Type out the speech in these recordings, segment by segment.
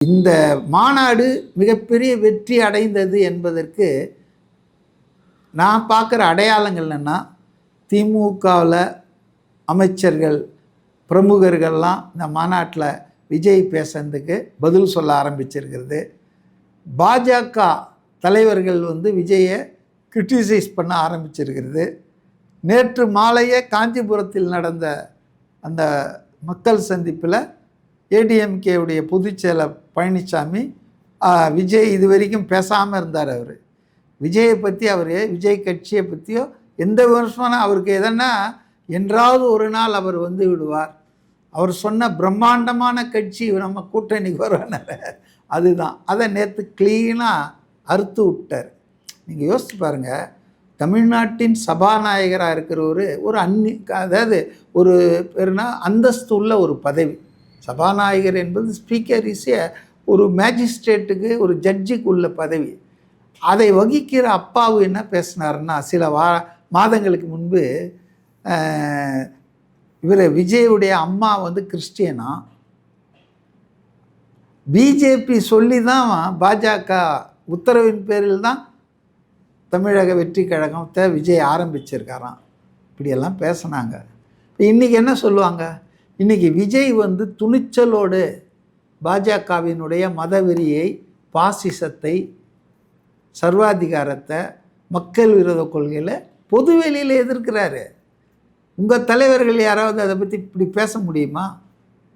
இந்த மாநாடு மிகப்பெரிய வெற்றி அடைந்தது என்பதற்கு நான் பார்க்குற அடையாளங்கள் என்னென்னா, திமுகவில் அமைச்சர்கள் பிரமுகர்கள்லாம் இந்த மாநாட்டில் விஜய் பேசுறதுக்கு பதில் சொல்ல ஆரம்பிச்சிருக்கிறது. பாஜக தலைவர்கள் விஜயை கிரிட்டிசைஸ் பண்ண ஆரம்பிச்சிருக்கிறது. நேற்று மாலையே காஞ்சிபுரத்தில் நடந்த அந்த மக்கள் சந்திப்பில் ஏடிஎம்கேவுடைய பொதுச்செயலர் பழனிசாமி விஜய் இது வரைக்கும் பேசாமல் இருந்தார். அவர் விஜயை பற்றி விஜய் கட்சியை பற்றியோ எந்த வருஷமான அவருக்கு எதனா என்றாவது ஒரு நாள் அவர் விடுவார். அவர் சொன்ன பிரம்மாண்டமான கட்சி நம்ம கூட்டணிக்கு வருவார், அதுதான். அதை நேற்று க்ளீனாக அறுத்து விட்டார். நீங்கள் யோசிச்சு பாருங்கள், தமிழ்நாட்டின் சபாநாயகராக இருக்கிறவர் ஒரு அதாவது ஒரு பேருனா அந்தஸ்து உள்ள ஒரு பதவி. சபாநாயகர் என்பது ஸ்பீக்கர் ஒரு மேஜிஸ்ட்ரேட்டுக்கு ஒரு ஜட்ஜுக்கு உள்ள பதவி. அதை வகிக்கிற அப்பாவு என்ன பேசினார்னா, சில மாதங்களுக்கு முன்பு இவர் விஜயுடைய அம்மா கிறிஸ்டியனா, பிஜேபி சொல்லி தான் பாஜக உத்தரவின் பேரில் தான் தமிழக வெற்றி கழகத்தை விஜய் ஆரம்பிச்சிருக்காராம். இப்படியெல்லாம் பேசினாங்க. இன்றைக்கி என்ன சொல்லுவாங்க? இன்றைக்கி விஜய் துணிச்சலோடு பாஜகவினுடைய மதவெறியை, பாசிசத்தை, சர்வாதிகாரத்தை, மக்கள் விரோத கொள்கையில் பொதுவெளியில் எதிர்க்கிறாரு. உங்கள் தலைவர்கள் யாராவது அதை பற்றி இப்படி பேச முடியுமா?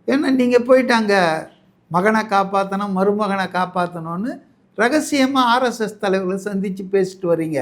ஏன்னா நீங்கள் போயிட்டாங்க மகனை காப்பாற்றணும், மருமகனை காப்பாற்றணும்னு ரகசியமாக ஆர்எஸ்எஸ் தலைவர்களை சந்தித்து பேசிட்டு வரீங்க.